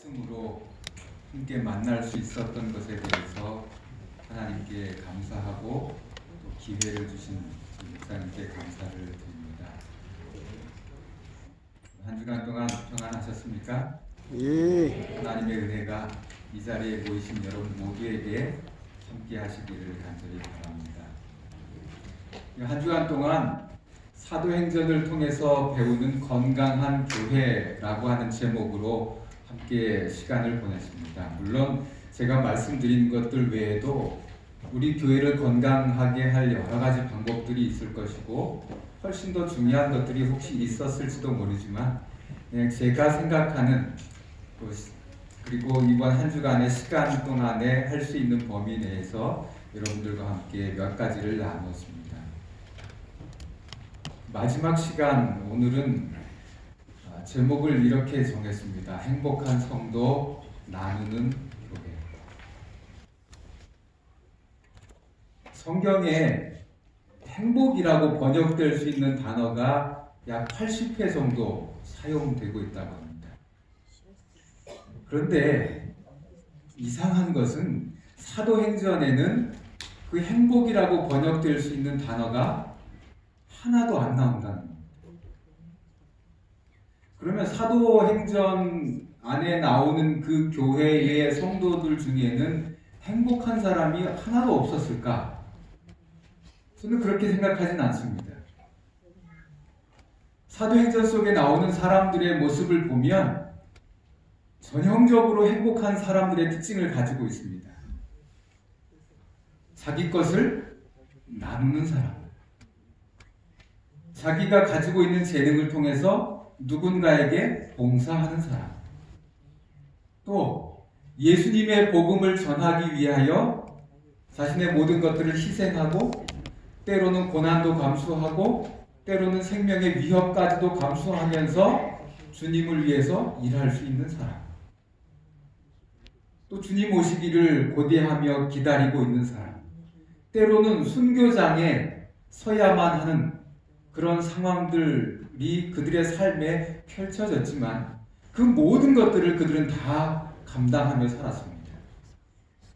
말씀으로 함께 만날 수 있었던 것에 대해서 하나님께 감사하고 또 기회를 주신 목사님께 감사를 드립니다. 한 주간 동안 평안하셨습니까? 예. 하나님의 은혜가 이 자리에 모이신 여러분 모두에게 함께 하시기를 간절히 바랍니다. 한 주간 동안 사도행전을 통해서 배우는 건강한 교회라고 하는 제목으로 함께 시간을 보냈습니다. 물론 제가 말씀드린 것들 외에도 우리 교회를 건강하게 할 여러 가지 방법들이 있을 것이고 훨씬 더 중요한 것들이 혹시 있었을지도 모르지만 그냥 제가 생각하는 그리고 이번 한 주간의 시간 동안에 할 수 있는 범위 내에서 여러분들과 함께 몇 가지를 나누었습니다. 마지막 시간 오늘은 제목을 이렇게 정했습니다. 행복한 성도 나누는 교회. 성경에 행복이라고 번역될 수 있는 단어가 약 80회 정도 사용되고 있다고 합니다. 그런데 이상한 것은 사도행전에는 그 행복이라고 번역될 수 있는 단어가 하나도 안 나온다는 겁니다. 그러면 사도행전 안에 나오는 그 교회의 성도들 중에는 행복한 사람이 하나도 없었을까? 저는 그렇게 생각하진 않습니다. 사도행전 속에 나오는 사람들의 모습을 보면 전형적으로 행복한 사람들의 특징을 가지고 있습니다. 자기 것을 나누는 사람, 자기가 가지고 있는 재능을 통해서 누군가에게 봉사하는 사람, 또 예수님의 복음을 전하기 위하여 자신의 모든 것들을 희생하고 때로는 고난도 감수하고 때로는 생명의 위협까지도 감수하면서 주님을 위해서 일할 수 있는 사람, 또 주님 오시기를 고대하며 기다리고 있는 사람, 때로는 순교장에 서야만 하는 그런 상황들이 그들의 삶에 펼쳐졌지만 그 모든 것들을 그들은 다 감당하며 살았습니다.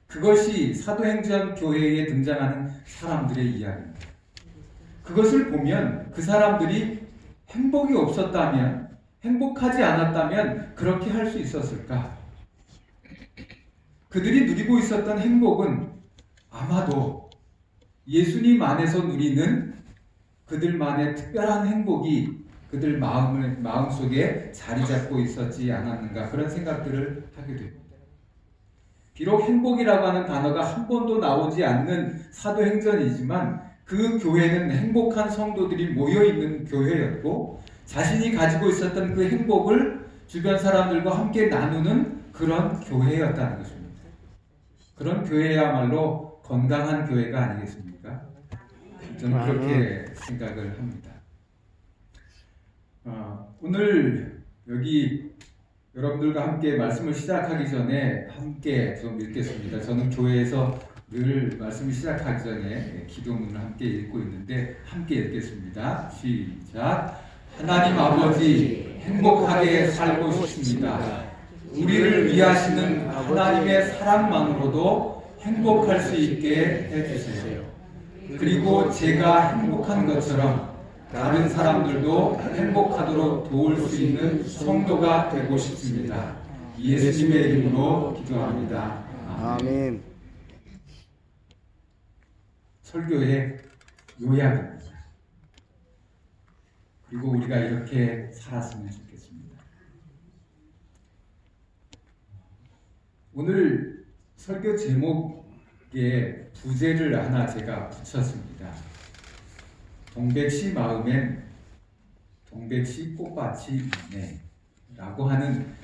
그것이 사도행전 교회에 등장하는 사람들의 이야기입니다. 그것을 보면 그 사람들이 행복이 없었다면, 행복하지 않았다면 그렇게 할 수 있었을까? 그들이 누리고 있었던 행복은 아마도 예수님 안에서 누리는 그들만의 특별한 행복이 그들 마음속에 자리 잡고 있었지 않았는가, 그런 생각들을 하게 됩니다. 비록 행복이라고 하는 단어가 한 번도 나오지 않는 사도행전이지만 그 교회는 행복한 성도들이 모여있는 교회였고 자신이 가지고 있었던 그 행복을 주변 사람들과 함께 나누는 그런 교회였다는 것입니다. 그런 교회야말로 건강한 교회가 아니겠습니까? 저는 그렇게 생각을 합니다. 오늘 여기 여러분들과 함께 말씀을 시작하기 전에 함께 좀 읽겠습니다. 저는 교회에서 늘 말씀을 시작하기 전에 기도문을 함께 읽고 있는데 함께 읽겠습니다. 시작. 하나님 아버지, 행복하게 살고 싶습니다. 우리를 위하시는 하나님의 사랑만으로도 행복할 수 있게 해주세요. 그리고 제가 행복한 것처럼 다른 사람들도 행복하도록 도울 수 있는 성도가 되고 싶습니다. 예수님의 이름으로 기도합니다. 아멘. 설교의 요약입니다. 그리고 우리가 이렇게 살았으면 좋겠습니다. 오늘 설교 제목에 부제를 하나 제가 붙였습니다. 동백씨 마음엔 동백씨 꽃밭이 있네 라고 하는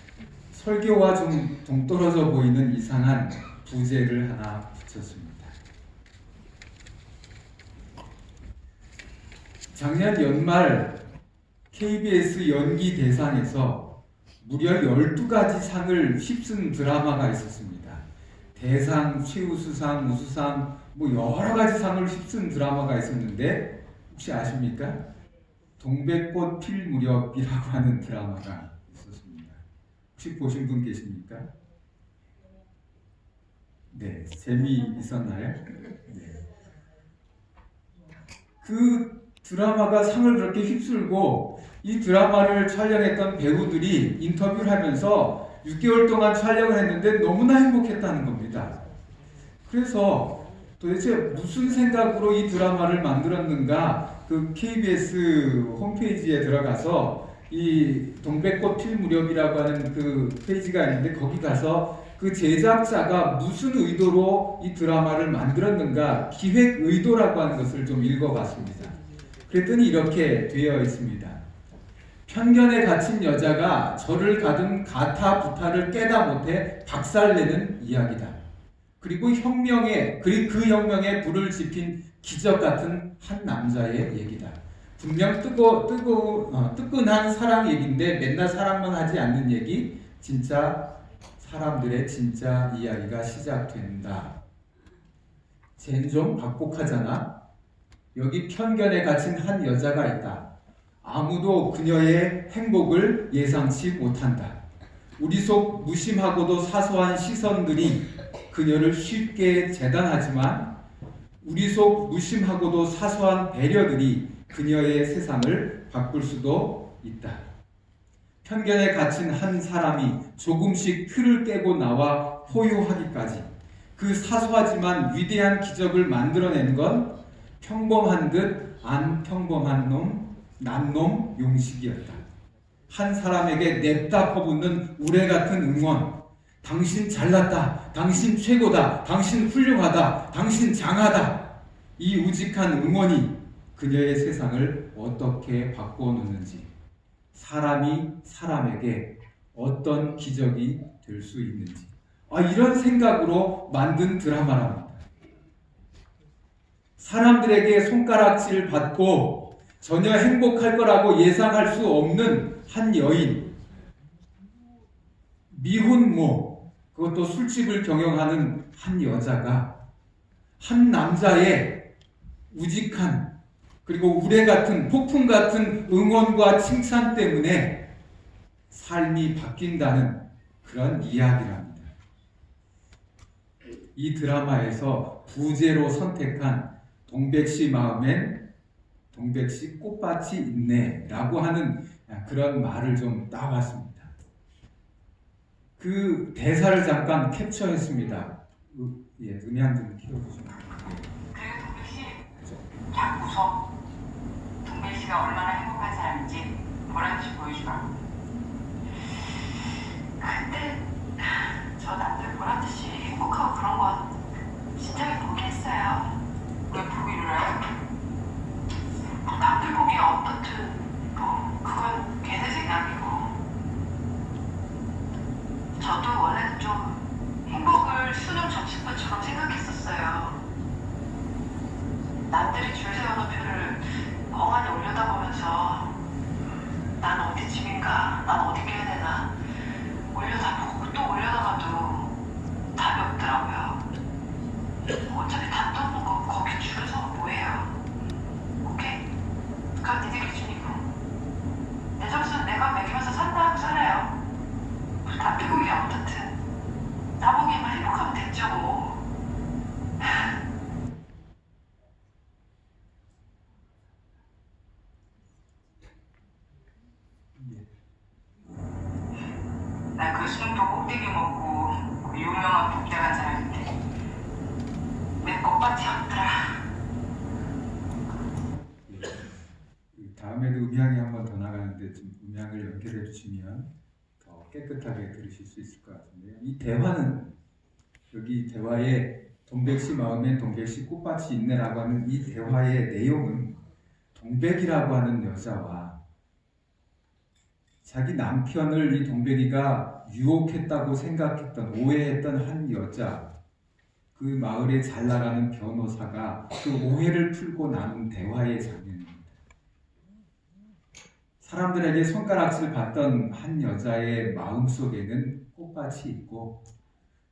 설교와 좀 동떨어져 보이는 이상한 부제를 하나 붙였습니다. 작년 연말 KBS 연기 대상에서 무려 12가지 상을 휩쓴 드라마가 있었습니다. 대상, 최우수상, 우수상, 여러 가지 상을 휩쓴 드라마가 있었는데 혹시 아십니까? 동백꽃 필 무렵이라고 하는 드라마가 있었습니다. 혹시 보신 분 계십니까? 네, 재미있었나요? 네. 그 드라마가 상을 그렇게 휩쓸고 이 드라마를 촬영했던 배우들이 인터뷰를 하면서 6개월 동안 촬영을 했는데 너무나 행복했다는 겁니다. 그래서 도대체 무슨 생각으로 이 드라마를 만들었는가, 그 KBS 홈페이지에 들어가서 이 동백꽃 필 무렵이라고 하는 그 페이지가 있는데 거기 가서 그 제작자가 무슨 의도로 이 드라마를 만들었는가, 기획 의도라고 하는 것을 좀 읽어봤습니다. 그랬더니 이렇게 되어 있습니다. 편견에 갇힌 여자가 저를 가둔 가타부타를 깨다 못해 박살내는 이야기다. 그리고 그 혁명에 불을 지핀 기적 같은 한 남자의 얘기다. 분명 뜨끈한 사랑 얘기인데 맨날 사랑만 하지 않는 얘기, 진짜 사람들의 진짜 이야기가 시작된다. 쟨 좀 박복하잖아. 여기 편견에 갇힌 한 여자가 있다. 아무도 그녀의 행복을 예상치 못한다. 우리 속 무심하고도 사소한 시선들이 그녀를 쉽게 재단하지만 우리 속 무심하고도 사소한 배려들이 그녀의 세상을 바꿀 수도 있다. 편견에 갇힌 한 사람이 조금씩 틀을 깨고 나와 포효하기까지 그 사소하지만 위대한 기적을 만들어낸 건 평범한 듯 안 평범한 놈, 난놈 용식이었다. 한 사람에게 냅다 퍼붓는 우레 같은 응원, 당신 잘났다, 당신 최고다, 당신 훌륭하다, 당신 장하다, 이 우직한 응원이 그녀의 세상을 어떻게 바꿔놓는지, 사람이 사람에게 어떤 기적이 될 수 있는지, 이런 생각으로 만든 드라마랍니다. 사람들에게 손가락질 받고 전혀 행복할 거라고 예상할 수 없는 한 여인, 미혼모, 그것도 술집을 경영하는 한 여자가 한 남자의 우직한 그리고 우레 같은 폭풍 같은 응원과 칭찬 때문에 삶이 바뀐다는 그런 이야기랍니다. 이 드라마에서 부제로 선택한 동백씨 마음엔 동백씨 꽃밭이 있네라고 하는 그런 말을 좀 따왔습니다. 그 대사를 잠깐 캡처했습니다. 음향 좀 키워주시면. 그리고 동백씨, 자꾸 웃어. 동백씨가 얼마나 행복한 사람인지 보란듯이 보여주라. 근데 저 남들 보란듯이 행복하고 그런 건 진작에 포기했어요. 왜 포기를 해? 남들 보기에 어떻든 그건 걔네 생각이고, 저도 원래는 좀 행복을 수능 점심반처럼 생각했었어요. 남들이 줄 세워놓은 표를 멍하니 올려다보면서 난 어디쯤인가, 난 어디 껴야 되나 올려다보고 또 올려다봐도 답이 없더라고요. 어차피 답도 없는 거 거기 줄을 서면 뭐해요? 오케이? 그건 니들 기준이고 내 점수는 내가 매기면서 산다 하고 살아요. 답이 그게 어떻든 나보기만 행복하면 됐죠 뭐. 나 그 수능도 꼭대기 먹고 그 유명한 복대 간 사람인데 내 꽃밭이 없더라. 다음에도 음향이 한 번 더 나가는데 좀 음향을 연결해 주시면 더 깨끗하게 들으실 수 있을 것 같은데요. 이 대화는 여기 대화에 동백씨 마음에 동백씨 꽃밭이 있네라고 하는 이 대화의 내용은 동백이라고 하는 여자와 자기 남편을 이 동백이가 유혹했다고 생각했던 오해했던 한 여자, 그 마을에 잘 나가는 변호사가 그 오해를 풀고 나눈 대화의 장면입니다. 사람들에게 손가락질 받던 한 여자의 마음속에는 꽃밭이 있고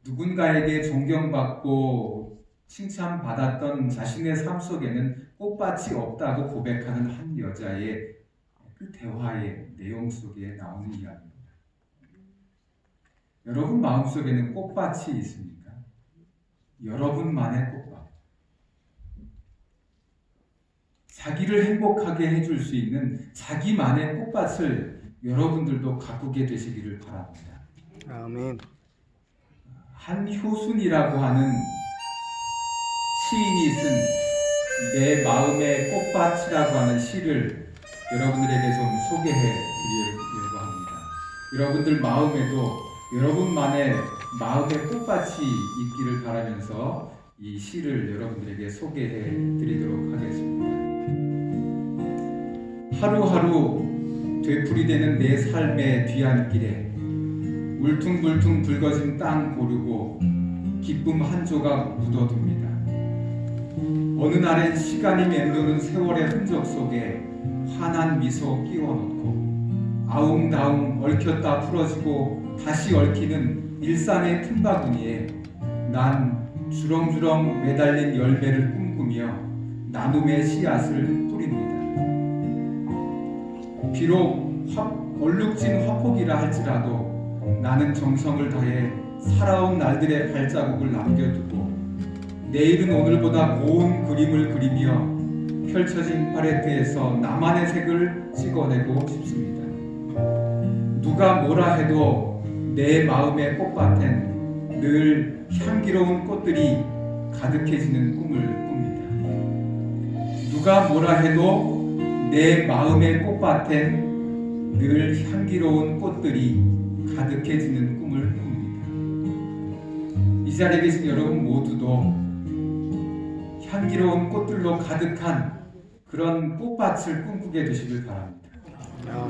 누군가에게 존경받고 칭찬받았던 자신의 삶 속에는 꽃밭이 없다고 고백하는 한 여자의 그 대화의 내용 속에 나오는 이야기입니다. 여러분 마음속에는 꽃밭이 있습니까? 여러분만의 꽃밭. 자기를 행복하게 해줄 수 있는 자기만의 꽃밭을 여러분들도 가꾸게 되시기를 바랍니다. 아멘. 한효순이라고 하는 시인이 쓴 내 마음의 꽃밭이라고 하는 시를 여러분들에게 좀 소개해 드리려고 합니다. 여러분들 마음에도 여러분만의 마음의 꽃밭이 있기를 바라면서 이 시를 여러분들에게 소개해 드리도록 하겠습니다. 하루하루 되풀이되는 내 삶의 뒤안길에 울퉁불퉁 붉어진 땅 고르고 기쁨 한 조각 묻어둡니다. 어느 날엔 시간이 맴도는 세월의 흔적 속에 환한 미소 끼워놓고 아웅다웅 얽혔다 풀어지고 다시 얽히는 일상의 틈바구니에 난 주렁주렁 매달린 열매를 꿈꾸며 나눔의 씨앗을 뿌립니다. 비록 얼룩진 화폭이라 할지라도 나는 정성을 다해 살아온 날들의 발자국을 남겨두고 내일은 오늘보다 고운 그림을 그리며 펼쳐진 팔레트에서 나만의 색을 찍어내고 싶습니다. 누가 뭐라 해도 내 마음의 꽃밭엔 늘 향기로운 꽃들이 가득해지는 꿈을 꿉니다. 누가 뭐라 해도 내 마음의 꽃밭엔 늘 향기로운 꽃들이 가득해지는 꿈을 꿉니다. 이 자리에 계신 여러분 모두도 향기로운 꽃들로 가득한 그런 꽃밭을 꿈꾸게 되시길 바랍니다.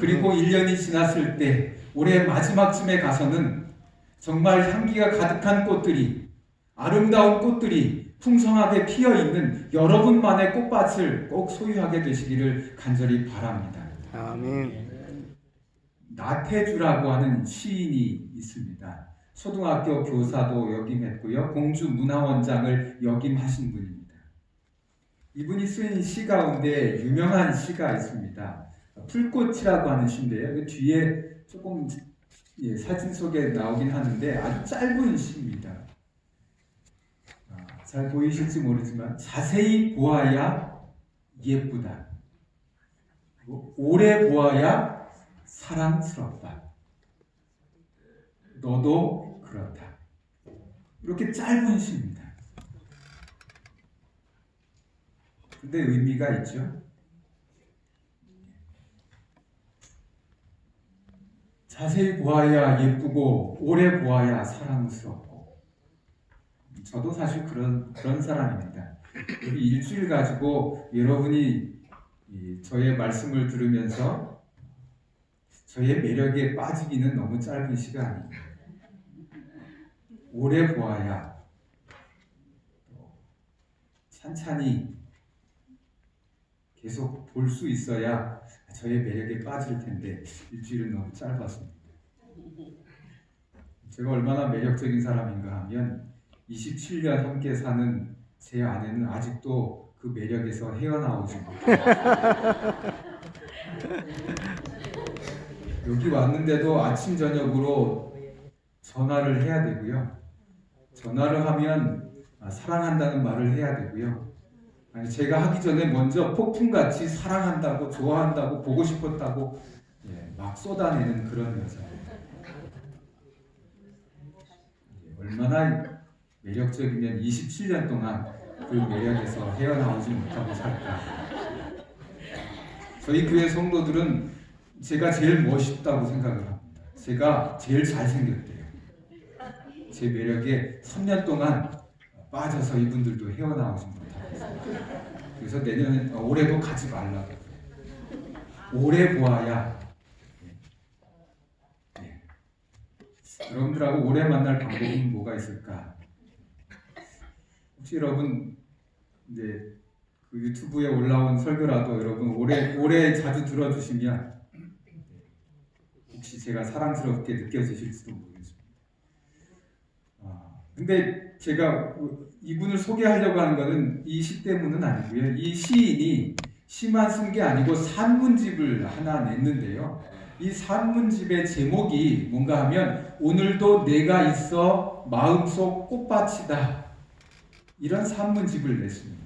그리고 1년이 지났을 때 올해 마지막쯤에 가서는 정말 향기가 가득한 꽃들이, 아름다운 꽃들이 풍성하게 피어있는 여러분만의 꽃밭을 꼭 소유하게 되시기를 간절히 바랍니다. 아멘. 나태주라고 하는 시인이 있습니다. 초등학교 교사도 역임했고요. 공주문화원장을 역임하신 분입니다. 이분이 쓴 시 가운데 유명한 시가 있습니다. 풀꽃이라고 하는 시인데요. 그 뒤에 조금 사진 속에 나오긴 하는데 아주 짧은 시입니다. 잘 보이실지 모르지만 자세히 보아야 예쁘다. 오래 보아야 사랑스럽다. 너도 그렇다. 이렇게 짧은 시입니다. 근데 의미가 있죠. 자세히 보아야 예쁘고 오래 보아야 사랑스럽고. 저도 사실 그런 사람입니다. 우리 일주일 가지고 여러분이 저의 말씀을 들으면서 저의 매력에 빠지기는 너무 짧은 시간이에요. 오래 보아야 찬찬히 계속 볼 수 있어야 저의 매력에 빠질 텐데 일주일은 너무 짧았습니다. 제가 얼마나 매력적인 사람인가 하면 27년 함께 사는 제 아내는 아직도 그 매력에서 헤어나오지 못해요. 여기 왔는데도 아침 저녁으로 전화를 해야 되고요. 전화를 하면 사랑한다는 말을 해야 되고요. 아니, 제가 하기 전에 먼저 폭풍같이 사랑한다고, 좋아한다고, 보고 싶었다고 막 쏟아내는 그런 여자예요. 얼마나 매력적이면 27년 동안 그 매력에서 헤어나오지 못하고 살까. 저희 교회 성도들은 제가 제일 멋있다고 생각을 합니다. 제가 제일 잘생겼대요. 제 매력에 3년 동안 빠져서 이분들도 헤어나오지 못하고 있어요. 그래서 내년에 올해도 가지 말라고. 오래 보아야. 여러분들하고 오래 만날 방법은 뭐가 있을까? 혹시 여러분 이제 그 유튜브에 올라온 설교라도 여러분 오래 자주 들어주시면 혹시 제가 사랑스럽게 느껴지실지도 모르겠습니다. 근데 제가 이분을 소개하려고 하는 것은 이 시 때문은 아니고요. 이 시인이 시만 쓴 게 아니고 산문집을 하나 냈는데요. 이 산문집의 제목이 뭔가 하면 오늘도 내가 있어 마음속 꽃밭이다. 이런 산문집을 냈습니다.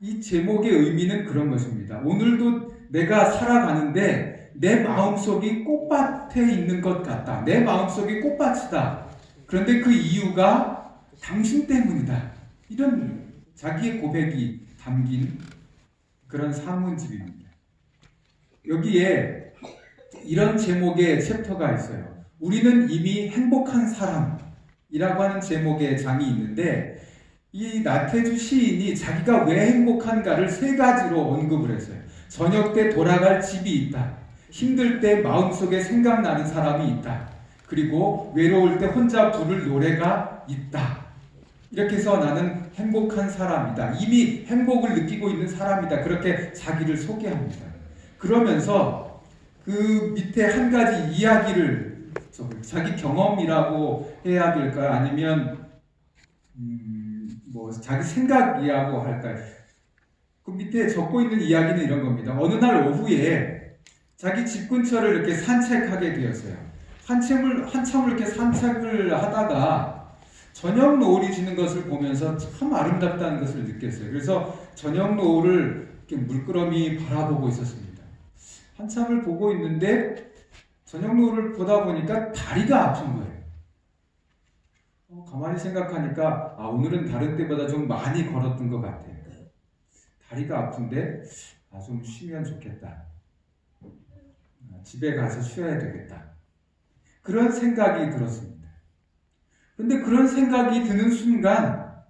이 제목의 의미는 그런 것입니다. 오늘도 내가 살아가는데 내 마음속이 꽃밭에 있는 것 같다. 내 마음속이 꽃밭이다. 그런데 그 이유가 당신 때문이다. 이런 자기의 고백이 담긴 그런 산문집입니다. 여기에 이런 제목의 챕터가 있어요. 우리는 이미 행복한 사람이라고 하는 제목의 장이 있는데 이 나태주 시인이 자기가 왜 행복한가를 3가지로 언급을 했어요. 저녁 때 돌아갈 집이 있다. 힘들 때 마음속에 생각나는 사람이 있다. 그리고 외로울 때 혼자 부를 노래가 있다. 이렇게 해서 나는 행복한 사람이다. 이미 행복을 느끼고 있는 사람이다. 그렇게 자기를 소개합니다. 그러면서 그 밑에 한 가지 이야기를 자기 경험이라고 해야 될까요? 아니면 자기 생각이라고 할까요? 그 밑에 적고 있는 이야기는 이런 겁니다. 어느 날 오후에 자기 집 근처를 이렇게 산책하게 되었어요. 한참을 이렇게 산책을 하다가 저녁 노을이 지는 것을 보면서 참 아름답다는 것을 느꼈어요. 그래서 저녁 노을을 이렇게 물끄러미 바라보고 있었습니다. 한참을 보고 있는데 저녁 노을을 보다 보니까 다리가 아픈 거예요. 가만히 생각하니까 오늘은 다른 때보다 좀 많이 걸었던 것 같아요. 다리가 아픈데 좀 쉬면 좋겠다. 집에 가서 쉬어야 되겠다. 그런 생각이 들었습니다. 그런데 그런 생각이 드는 순간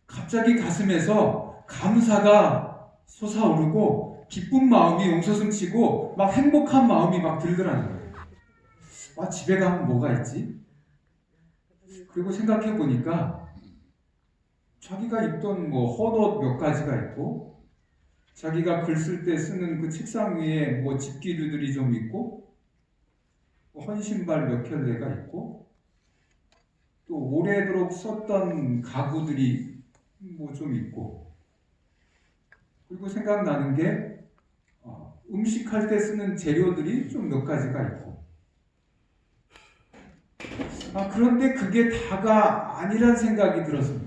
갑자기 가슴에서 감사가 솟아오르고 기쁜 마음이 용서슴치고 막 행복한 마음이 막 들더라는 거예요. 집에 가면 뭐가 있지? 그리고 생각해 보니까 자기가 입던 헌옷 몇 가지가 있고 자기가 글 쓸 때 쓰는 그 책상 위에 집기류들이 좀 있고 헌신발 몇 켤레가 있고 또 오래도록 썼던 가구들이 좀 있고 그리고 생각나는 게 음식할 때 쓰는 재료들이 좀 몇 가지가 있고 그런데 그게 다가 아니란 생각이 들었습니다.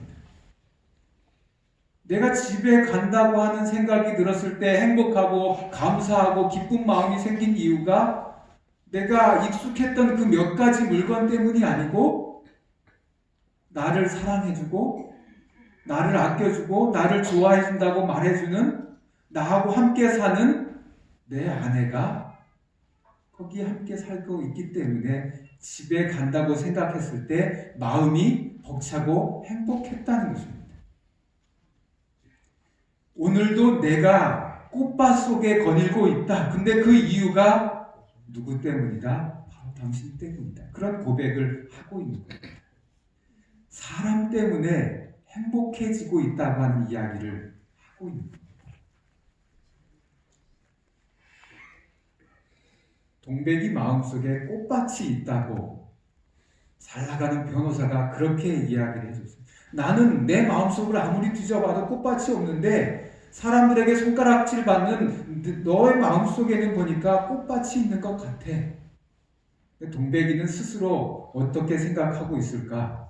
내가 집에 간다고 하는 생각이 들었을 때 행복하고 감사하고 기쁜 마음이 생긴 이유가 내가 익숙했던 그 몇 가지 물건 때문이 아니고 나를 사랑해주고 나를 아껴주고 나를 좋아해준다고 말해주는 나하고 함께 사는 내 아내가 거기 함께 살고 있기 때문에 집에 간다고 생각했을 때 마음이 벅차고 행복했다는 것입니다. 오늘도 내가 꽃밭 속에 거닐고 있다. 근데 그 이유가 누구 때문이다? 바로 당신 때문이다. 그런 고백을 하고 있는 겁니다. 사람 때문에 행복해지고 있다고 하는 이야기를 하고 있는 겁니다. 동백이 마음속에 꽃밭이 있다고 잘 나가는 변호사가 그렇게 이야기를 해줬어요. 나는 내 마음속을 아무리 뒤져봐도 꽃밭이 없는데 사람들에게 손가락질 받는 너의 마음속에는 보니까 꽃밭이 있는 것 같아. 동백이는 스스로 어떻게 생각하고 있을까?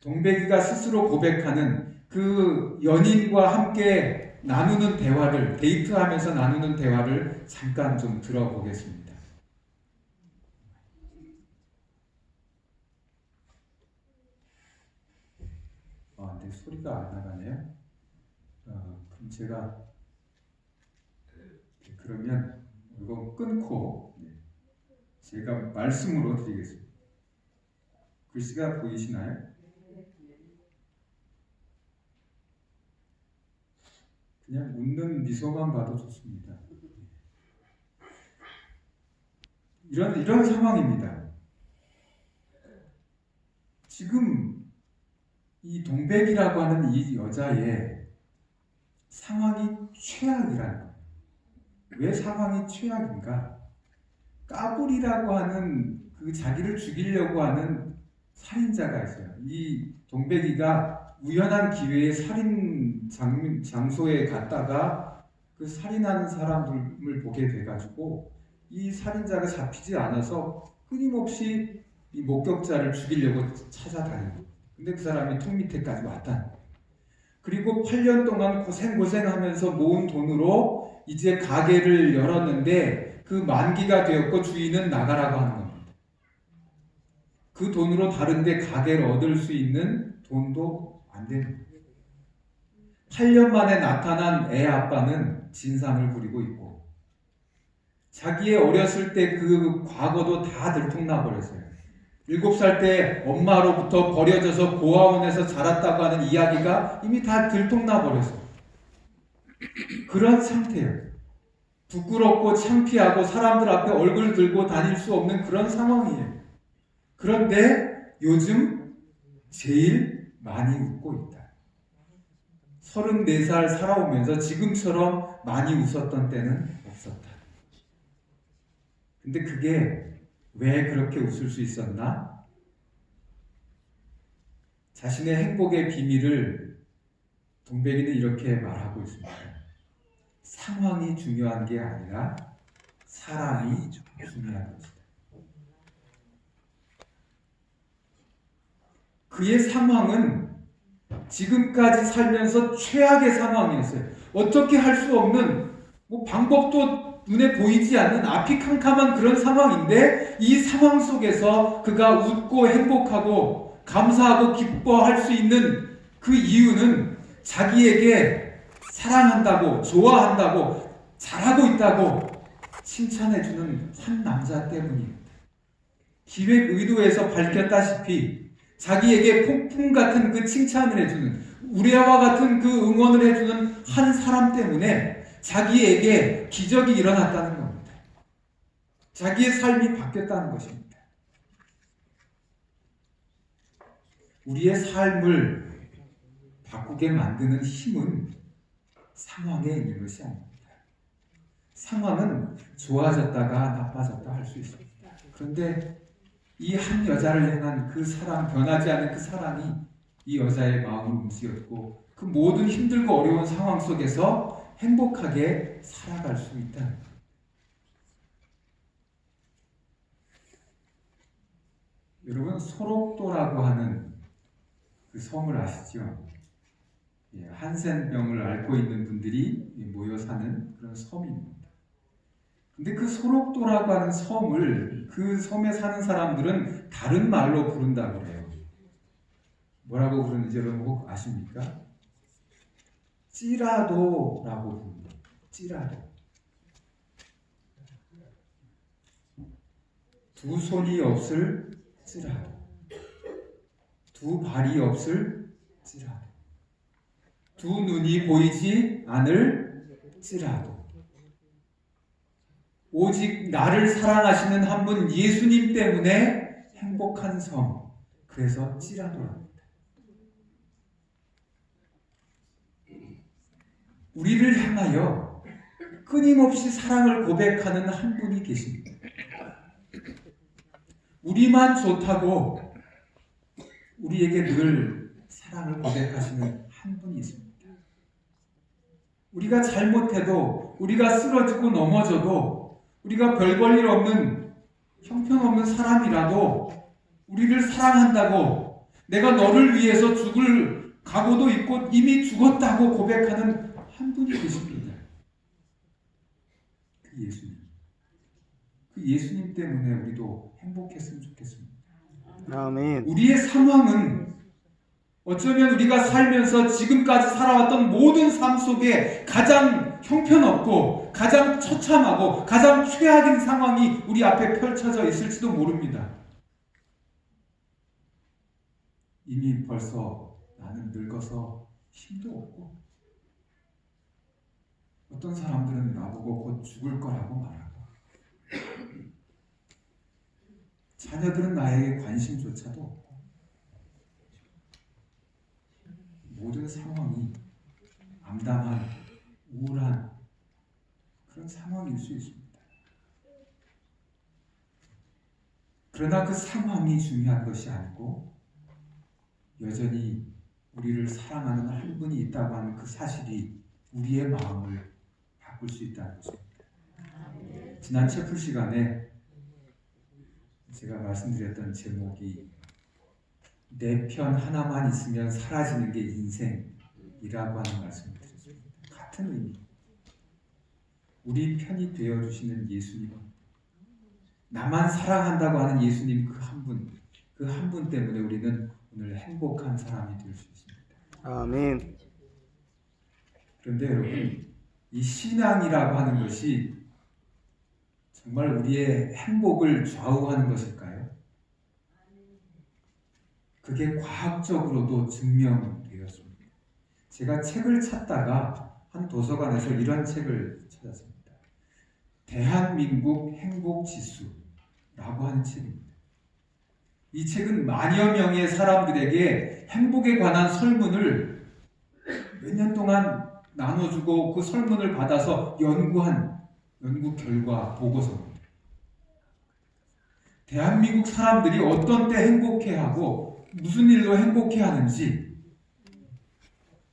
동백이가 스스로 고백하는 그 연인과 함께 나누는 대화를, 데이트하면서 나누는 대화를 잠깐 좀 들어보겠습니다. 근데 소리가 안 나가네요. 그럼 제가 그러면 이거 끊고 제가 말씀으로 드리겠습니다. 글씨가 보이시나요? 그냥 웃는 미소만 봐도 좋습니다. 이런 상황입니다. 지금 이 동백이라고 하는 이 여자의 상황이 최악이라는 거예요. 왜 상황이 최악인가? 까불이라고 하는 그 자기를 죽이려고 하는 살인자가 있어요. 이 동백이가 우연한 기회에 살인 장소에 갔다가 그 살인하는 사람을 보게 돼가지고 이 살인자가 잡히지 않아서 끊임없이 이 목격자를 죽이려고 찾아다니고, 근데 그 사람이 통 밑에까지 왔다. 그리고 8년 동안 고생하면서 모은 돈으로 이제 가게를 열었는데 그 만기가 되었고 주인은 나가라고 하는 겁니다. 그 돈으로 다른데 가게를 얻을 수 있는 돈도 안 되는 거예요. 8년 만에 나타난 애 아빠는 진상을 부리고 있고, 자기의 어렸을 때 그 과거도 다 들통나버렸어요. 7살 때 엄마로부터 버려져서 고아원에서 자랐다고 하는 이야기가 이미 다 들통나버렸어요. 그런 상태예요. 부끄럽고 창피하고 사람들 앞에 얼굴 들고 다닐 수 없는 그런 상황이에요. 그런데 요즘 제일 많이 웃고 있다. 34살 살아오면서 지금처럼 많이 웃었던 때는 없었다. 근데 그게 왜 그렇게 웃을 수 있었나? 자신의 행복의 비밀을 동백이는 이렇게 말하고 있습니다. 상황이 중요한 게 아니라 사람이 중요한 것이다. 그의 상황은 지금까지 살면서 최악의 상황이었어요. 어떻게 할 수 없는 방법도 눈에 보이지 않는 앞이 캄캄한 그런 상황인데, 이 상황 속에서 그가 웃고 행복하고 감사하고 기뻐할 수 있는 그 이유는 자기에게 사랑한다고, 좋아한다고, 잘하고 있다고 칭찬해주는 한 남자 때문입니다. 기획 의도에서 밝혔다시피 자기에게 폭풍 같은 그 칭찬을 해주는, 우레와 같은 그 응원을 해주는 한 사람 때문에 자기에게 기적이 일어났다는 겁니다. 자기의 삶이 바뀌었다는 것입니다. 우리의 삶을 바꾸게 만드는 힘은 상황에 있는 것이 아닙니다. 상황은 좋아졌다가 나빠졌다 할 수 있습니다. 그런데 이 한 여자를 향한 그 사랑, 변하지 않은 그 사랑이 이 여자의 마음을 움직였고, 그 모든 힘들고 어려운 상황 속에서 행복하게 살아갈 수 있다. 여러분, 소록도라고 하는 그 섬을 아시죠? 한센병을 앓고 있는 분들이 모여 사는 그런 섬입니다. 근데 그 소록도라고 하는 섬을, 그 섬에 사는 사람들은 다른 말로 부른다고 해요. 뭐라고 부르는지 여러분 혹 아십니까? 찌라도라고 부릅니다. 찌라도. 두 손이 없을 찌라도, 두 발이 없을 찌라도, 두 눈이 보이지 않을 찌라도, 오직 나를 사랑하시는 한 분 예수님 때문에 행복한 섬, 그래서 찌라도랍니다. 우리를 향하여 끊임없이 사랑을 고백하는 한 분이 계십니다. 우리만 좋다고 우리에게 늘 사랑을 고백하시는 한 분이 있습니다. 우리가 잘못해도, 우리가 쓰러지고 넘어져도, 우리가 별 볼 일 없는 형편없는 사람이라도 우리를 사랑한다고, 내가 너를 위해서 죽을 각오도 있고 이미 죽었다고 고백하는 한 분이 계십니다. 그 예수님. 그 예수님 때문에 우리도 행복했으면 좋겠습니다. 아멘. 우리의 상황은 어쩌면 우리가 살면서 지금까지 살아왔던 모든 삶 속에 가장 형편없고 가장 처참하고 가장 최악인 상황이 우리 앞에 펼쳐져 있을지도 모릅니다. 이미 벌써 나는 늙어서 힘도 없고, 어떤 사람들은 나보고 곧 죽을 거라고 말하고, 자녀들은 나에게 관심조차도 없고, 모든 상황이 암담한, 우울한 그런 상황일 수 있습니다. 그러나 그 상황이 중요한 것이 아니고 여전히 우리를 사랑하는 한 분이 있다고 하는 그 사실이 우리의 마음을 바꿀 수 있다는 것입니다. 지난 채플 시간에 제가 말씀드렸던 제목이 내 편 하나만 있으면 사라지는 게 인생이라고 하는 말씀을 드렸습니다. 같은 의미. 우리 편이 되어주시는 예수님, 나만 사랑한다고 하는 예수님 그 한 분 때문에 우리는 오늘 행복한 사람이 될 수 있습니다. 아멘. 그런데 여러분, 이 신앙이라고 하는 것이 정말 우리의 행복을 좌우하는 것일까요? 그게 과학적으로도 증명되었습니다. 제가 책을 찾다가 한 도서관에서 이런 책을 찾았습니다. 대한민국 행복지수라고 하는 책입니다. 이 책은 만여 명의 사람들에게 행복에 관한 설문을 몇 년 동안 나눠주고 그 설문을 받아서 연구 결과 보고서입니다. 대한민국 사람들이 어떤 때 행복해하고 무슨 일로 행복해하는지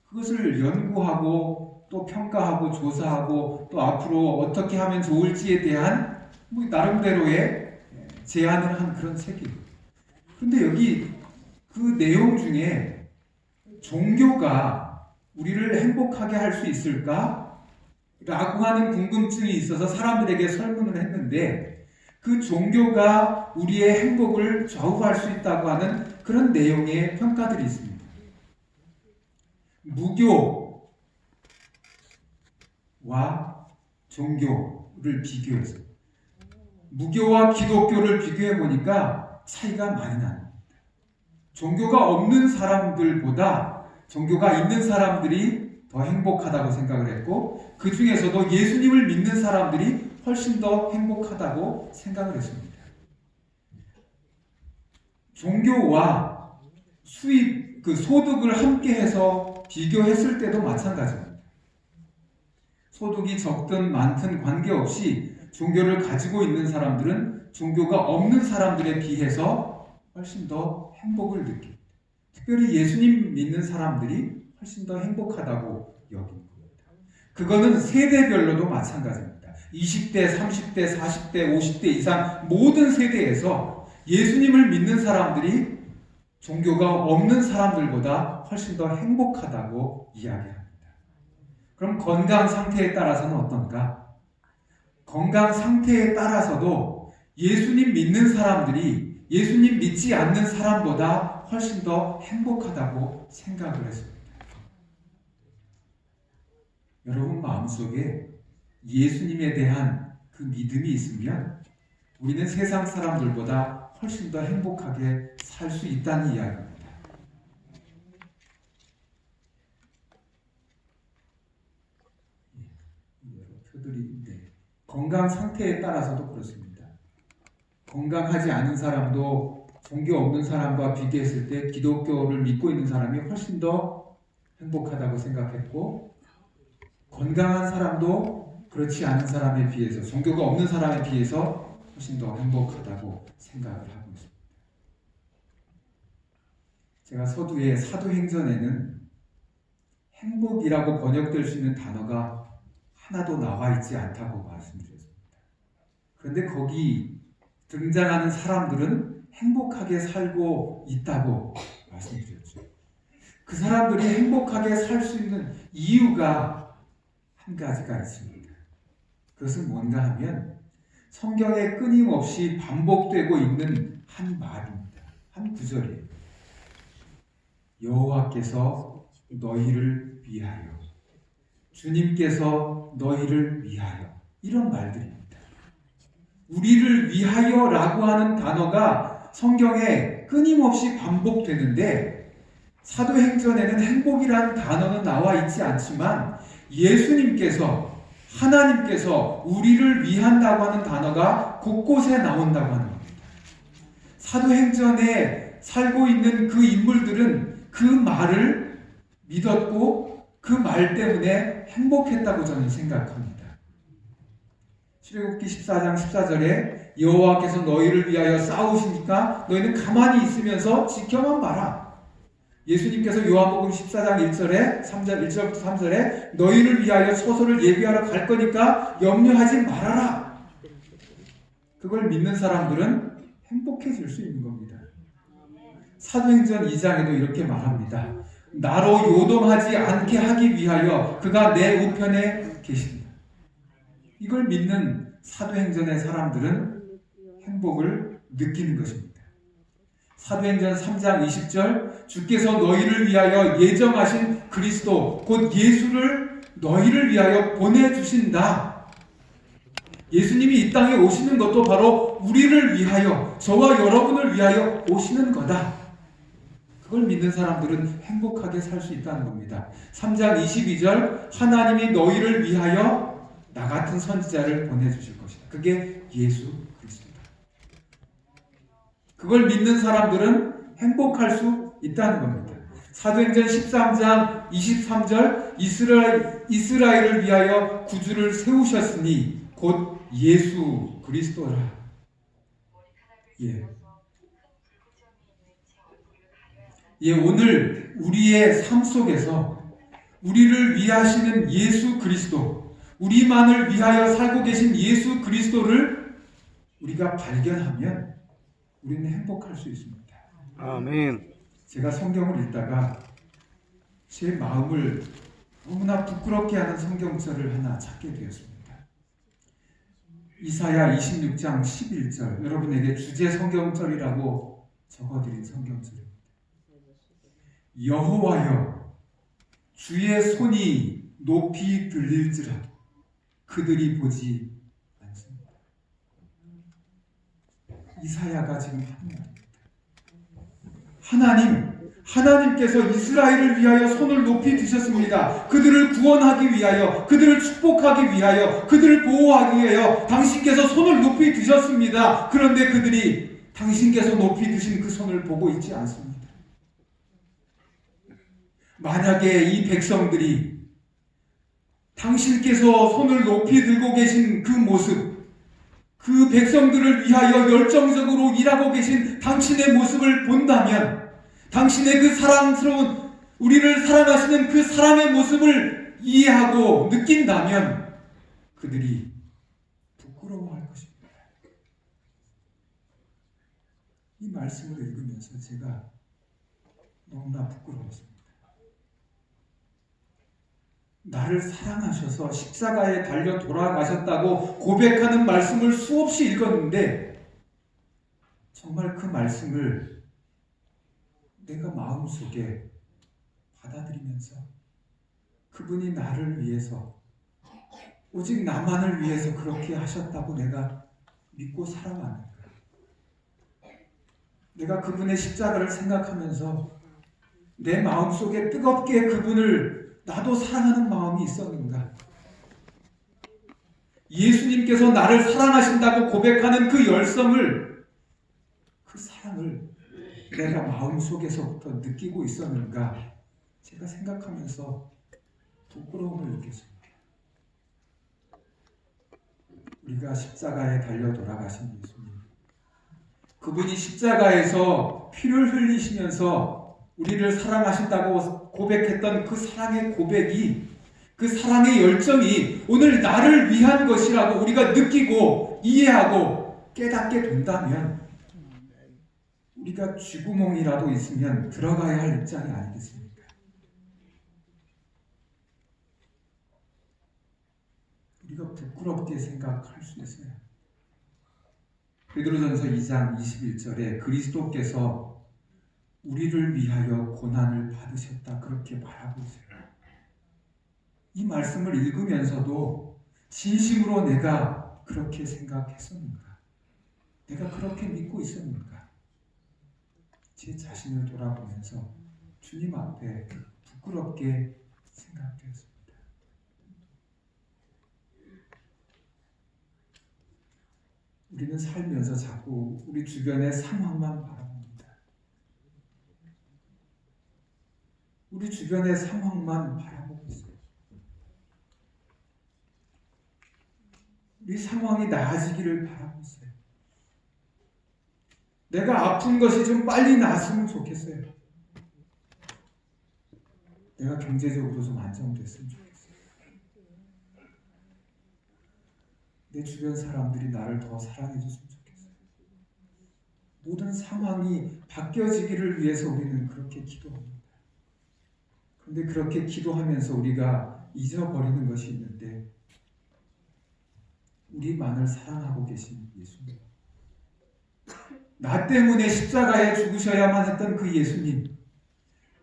그것을 연구하고 또 평가하고 조사하고 또 앞으로 어떻게 하면 좋을지에 대한 나름대로의 제안을 한 그런 책이에요. 근데 여기 그 내용 중에 종교가 우리를 행복하게 할 수 있을까? 라고 하는 궁금증이 있어서 사람들에게 설문을 했는데 그 종교가 우리의 행복을 좌우할 수 있다고 하는 그런 내용의 평가들이 있습니다. 무교와 종교를 비교해서 무교와 기독교를 비교해 보니까 차이가 많이 납니다. 종교가 없는 사람들보다 종교가 있는 사람들이 더 행복하다고 생각을 했고 그 중에서도 예수님을 믿는 사람들이 훨씬 더 행복하다고 생각을 했습니다. 종교와 수입, 소득을 함께해서 비교했을 때도 마찬가지입니다. 소득이 적든 많든 관계없이 종교를 가지고 있는 사람들은 종교가 없는 사람들에 비해서 훨씬 더 행복을 느낍니다. 특별히 예수님 믿는 사람들이 훨씬 더 행복하다고 여깁니다. 그거는 세대별로도 마찬가지입니다. 20대, 30대, 40대, 50대 이상 모든 세대에서 예수님을 믿는 사람들이 종교가 없는 사람들보다 훨씬 더 행복하다고 이야기합니다. 그럼 건강 상태에 따라서는 어떤가? 건강 상태에 따라서도 예수님 믿는 사람들이 예수님 믿지 않는 사람보다 훨씬 더 행복하다고 생각을 했습니다. 여러분 마음속에 예수님에 대한 그 믿음이 있으면 우리는 세상 사람들보다 훨씬 더 행복하게 살 수 있다는 이야기입니다. 여러 표들인데 건강 상태에 따라서도 그렇습니다. 건강하지 않은 사람도 종교 없는 사람과 비교했을 때 기독교를 믿고 있는 사람이 훨씬 더 행복하다고 생각했고 건강한 사람도 그렇지 않은 사람에 비해서 종교가 없는 사람에 비해서 훨씬 더 행복하다고 생각을 하고 있습니다. 제가 서두에 사도행전에는 행복이라고 번역될 수 있는 단어가 하나도 나와 있지 않다고 말씀드렸습니다. 그런데 거기 등장하는 사람들은 행복하게 살고 있다고 말씀드렸죠. 그 사람들이 행복하게 살 수 있는 이유가 한 가지가 있습니다. 그것은 뭔가 하면 성경에 끊임없이 반복되고 있는 한 말입니다. 한 구절이에요. 여호와께서 너희를 위하여, 주님께서 너희를 위하여, 이런 말들입니다. 우리를 위하여라고 하는 단어가 성경에 끊임없이 반복되는데 사도행전에는 행복이라는 단어는 나와 있지 않지만 예수님께서 하나님께서 우리를 위한다고 하는 단어가 곳곳에 나온다고 하는 겁니다. 사도행전에 살고 있는 그 인물들은 그 말을 믿었고 그 말 때문에 행복했다고 저는 생각합니다. 출애굽기 14장 14절에 여호와께서 너희를 위하여 싸우시니까 너희는 가만히 있으면서 지켜만 봐라. 예수님께서 요한복음 14장 1절에 1절부터 3절에 너희를 위하여 처소를 예비하러 갈 거니까 염려하지 말아라. 그걸 믿는 사람들은 행복해질 수 있는 겁니다. 사도행전 2장에도 이렇게 말합니다. 나로 요동하지 않게 하기 위하여 그가 내 우편에 계십니다. 이걸 믿는 사도행전의 사람들은 행복을 느끼는 것입니다. 사도행전 3장 20절 주께서 너희를 위하여 예정하신 그리스도 곧 예수를 너희를 위하여 보내주신다. 예수님이 이 땅에 오시는 것도 바로 우리를 위하여, 저와 여러분을 위하여 오시는 거다. 그걸 믿는 사람들은 행복하게 살 수 있다는 겁니다. 3장 22절 하나님이 너희를 위하여 나 같은 선지자를 보내주실 것이다. 그게 예수 그리스도다. 그걸 믿는 사람들은 행복할 수 있다는 겁니다. 사도행전 13장 23절 이스라엘을 위하여 구주를 세우셨으니 곧 예수 그리스도라. 오늘 우리의 삶 속에서 우리를 위하시는 예수 그리스도, 우리만을 위하여 살고 계신 예수 그리스도를 우리가 발견하면 우리는 행복할 수 있습니다. 아멘. 제가 성경을 읽다가 제 마음을 너무나 부끄럽게 하는 성경절을 하나 찾게 되었습니다. 이사야 26장 11절, 여러분에게 주제 성경절이라고 적어드린 성경절입니다. 여호와여 주의 손이 높이 들릴지라 그들이 보지 않습니다. 이사야가 지금 하나님께서 이스라엘을 위하여 손을 높이 드셨습니다. 그들을 구원하기 위하여, 그들을 축복하기 위하여, 그들을 보호하기 위하여 당신께서 손을 높이 드셨습니다. 그런데 그들이 당신께서 높이 드신 그 손을 보고 있지 않습니다. 만약에 이 백성들이 당신께서 손을 높이 들고 계신 그 모습, 그 백성들을 위하여 열정적으로 일하고 계신 당신의 모습을 본다면, 당신의 그 사랑스러운, 우리를 사랑하시는 그 사랑의 모습을 이해하고 느낀다면 그들이 부끄러워할 것입니다. 이 말씀을 읽으면서 제가 너무나 부끄러웠습니다. 나를 사랑하셔서 십자가에 달려 돌아가셨다고 고백하는 말씀을 수없이 읽었는데 정말 그 말씀을 내가 마음속에 받아들이면서 그분이 나를 위해서, 오직 나만을 위해서 그렇게 하셨다고 내가 믿고 살아왔는가? 내가 그분의 십자가를 생각하면서 내 마음속에 뜨겁게 그분을 나도 사랑하는 마음이 있었는가? 예수님께서 나를 사랑하신다고 고백하는 그 열성을, 그 사랑을 내가 마음속에서부터 느끼고 있었는가? 제가 생각하면서 부끄러움을 느꼈습니다. 우리가 십자가에 달려 돌아가신 예수님, 그분이 십자가에서 피를 흘리시면서 우리를 사랑하신다고 고백했던 그 사랑의 고백이, 그 사랑의 열정이 오늘 나를 위한 것이라고 우리가 느끼고 이해하고 깨닫게 된다면 우리가 쥐구멍이라도 있으면 들어가야 할 입장이 아니겠습니까? 우리가 부끄럽게 생각할 수 있어요. 베드로전서 2장 21절에 그리스도께서 우리를 위하여 고난을 받으셨다 그렇게 말하고 있어요. 이 말씀을 읽으면서도 진심으로 내가 그렇게 생각했었는가? 내가 그렇게 믿고 있었는가? 제 자신을 돌아보면서 주님 앞에 부끄럽게 생각되었습니다. 우리는 살면서 자꾸 우리 주변의 상황만 바라봅니다. 우리 주변의 상황만 바라보고 있어요. 우리 상황이 나아지기를 바라고 있어요. 내가 아픈 것이 좀 빨리 나았으면 좋겠어요. 내가 경제적으로 좀 안정됐으면 좋겠어요. 내 주변 사람들이 나를 더 사랑해 줬으면 좋겠어요. 모든 상황이 바뀌어지기를 위해서 우리는 그렇게 기도합니다. 그런데 그렇게 기도하면서 우리가 잊어버리는 것이 있는데 우리만을 사랑하고 계신 예수님. 나 때문에 십자가에 죽으셔야만 했던 그 예수님.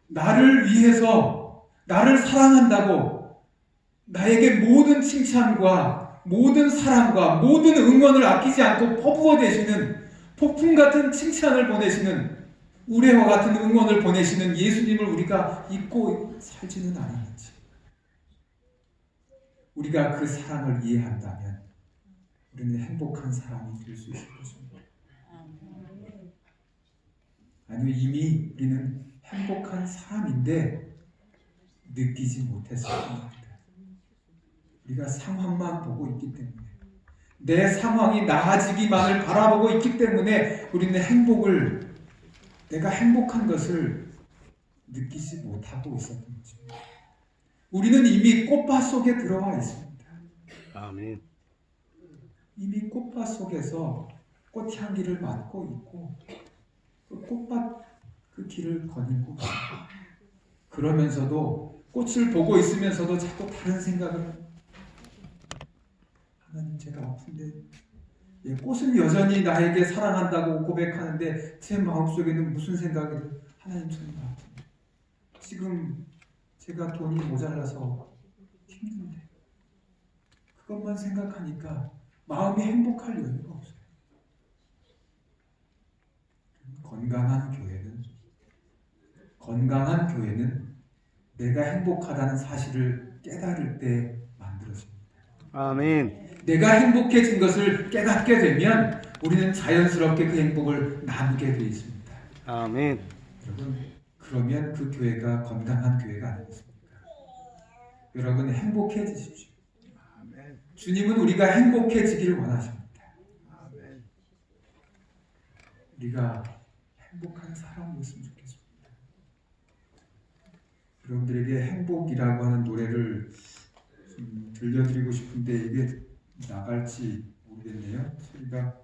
나를 위해서 나를 사랑한다고 나에게 모든 칭찬과 모든 사랑과 모든 응원을 아끼지 않고 퍼부어 대시는 폭풍 같은 칭찬을 보내시는 우레와 같은 응원을 보내시는 예수님을 우리가 잊고 살지는 않았는지 우리가 그 사랑을 이해한다면 우리는 행복한 사람이 될 수 있을 것입니다. 아니요, 이미 우리는 행복한 사람인데 느끼지 못했을 겁니다. 우리가 상황만 보고 있기 때문에 내 상황이 나아지기만을 바라보고 있기 때문에 우리는 내가 행복한 것을 느끼지 못하고 있었던 것입니다. 우리는 이미 꽃밭 속에 들어와 있습니다. 아멘. 이미 꽃밭 속에서 꽃향기를 맡고 있고 그 꽃밭 그 길을 거닐고 있습니다. 그러면서도 꽃을 보고 있으면서도 자꾸 다른 생각을 하나님 제가 아픈데 꽃은 여전히 나에게 사랑한다고 고백하는데 제 마음속에는 무슨 생각이 들어요? 하나님 저는 아픈데 지금 제가 돈이 모자라서 힘든데 그것만 생각하니까 마음이 행복할 여유가 없어요. 건강한 교회는 내가 행복하다는 사실을 깨달을 때 만들어집니다. 아멘. 내가 행복해진 것을 깨닫게 되면 우리는 자연스럽게 그 행복을 나누게 되어 있습니다. 아멘. 여러분, 그러면 그 교회가 건강한 교회가 아니겠습니까? 여러분 행복해지십시오. 주님은 우리가 행복해지길 원하십니다. 우리가 행복한 사람이었으면 좋겠습니다. 여러분들에게 행복이라고 하는 노래를 좀 들려드리고 싶은데 이게 나갈지 모르겠네요. 소리가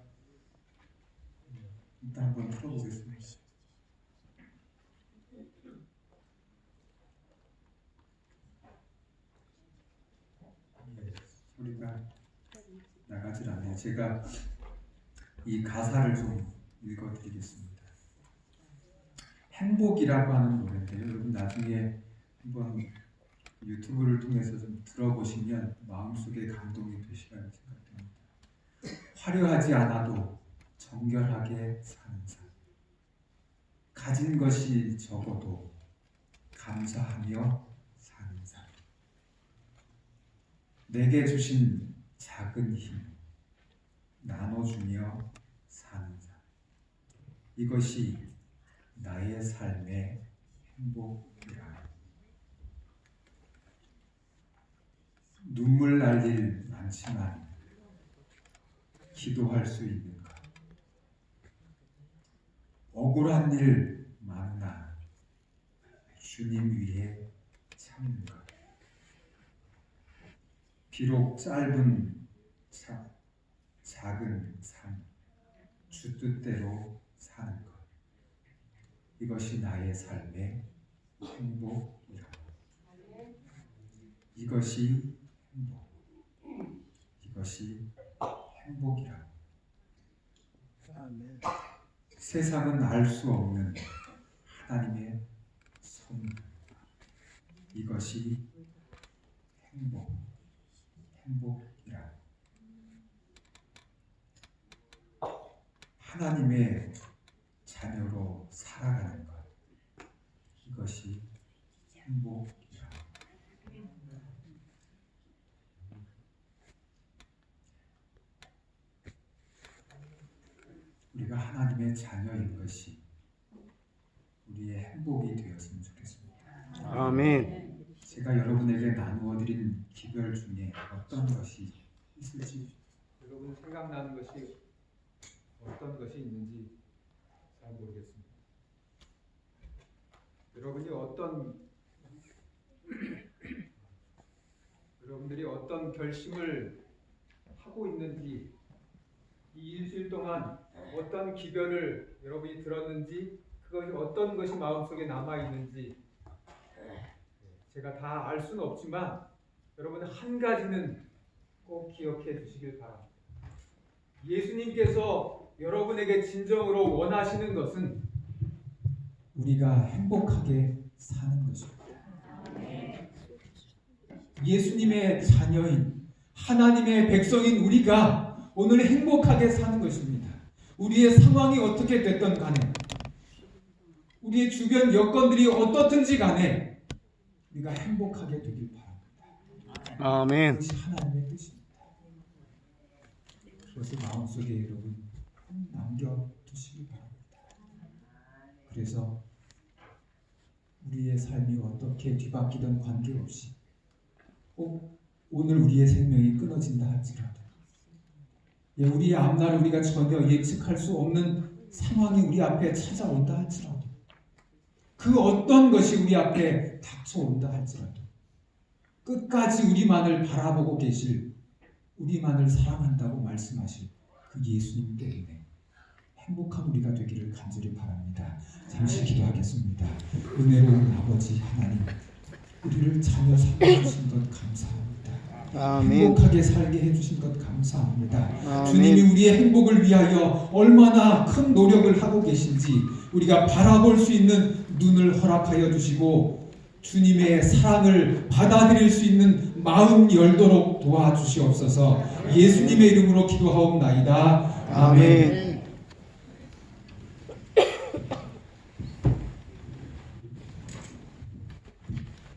일단 한번 틀어보겠습니다. 소리가 나가질 않네요. 제가 이 가사를 좀 읽어드리겠습니다. 행복이라고 하는 노래인데요. 여러분 나중에 한번 유튜브를 통해서 좀 들어보시면 마음속에 감동이 되시라는 생각됩니다. 화려하지 않아도 정결하게 사는 삶. 가진 것이 적어도 감사하며 사는 삶. 내게 주신 작은 힘 나눠주며 사는 삶. 이것이 나의 삶의 행복이라. 눈물 날 일 많지만 기도할 수 있는 것. 억울한 일 많으나 주님 위에 참는 것. 비록 짧은 작은 삶, 주 뜻대로 사는 것. 이것이 나의 삶의 행복이라. 이것이 행복. 이것이 행복이라. 세상은 알 수 없는 하나님의 선물. 이것이 행복이라. 하나님의 자녀로 살아가는 것. 이것이 행복이라. 우리가 하나님의 자녀인 것이 우리의 행복이 되었으면 좋겠습니다. 아멘. 제가 여러분에게 나누어 드린 기별 중에 어떤 것이 있을지 여러분 생각나는 것이 어떤 것이 있는지 잘 모르겠습니다. 여러분들이 어떤 결심을 하고 있는지 이 일주일 동안 어떤 기별을 여러분이 들었는지 그것이 어떤 것이 마음속에 남아 있는지 제가 다 알 수는 없지만 여러분 한 가지는 꼭 기억해 주시길 바랍니다. 예수님께서 여러분에게 진정으로 원하시는 것은 우리가 행복하게 사는 것입니다. 예수님의 자녀인 하나님의 백성인 우리가 오늘 행복하게 사는 것입니다. 우리의 상황이 어떻게 됐든 간에 우리의 주변 여건들이 어떻든지 간에 우리가 행복하게 되길 바랍니다. 아멘. 그것이 하나님의 뜻입니다. 그것을 마음속에 여러분 남겨두시기 바랍니다. 그래서 우리의 삶이 어떻게 뒤바뀌든 관계없이 꼭 오늘 우리의 생명이 끊어진다 할지라도 우리의 앞날을 우리가 전혀 예측할 수 없는 상황이 우리 앞에 찾아온다 할지라도 그 어떤 것이 우리 앞에 닥쳐온다 할지라도 끝까지 우리만을 바라보고 계실 우리만을 사랑한다고 말씀하실 그 예수님 때문에 행복한 우리가 되기를 간절히 바랍니다. 잠시 기도하겠습니다. 은혜로운 아버지 하나님, 우리를 자녀 삼아주신 것 감사합니다. 아멘. 행복하게 살게 해주신 것 감사합니다. 아멘. 주님이 우리의 행복을 위하여 얼마나 큰 노력을 하고 계신지 우리가 바라볼 수 있는 눈을 허락하여 주시고 주님의 사랑을 받아들일 수 있는 마음 열도록 도와주시옵소서. 예수님의 이름으로 기도하옵나이다. 아멘.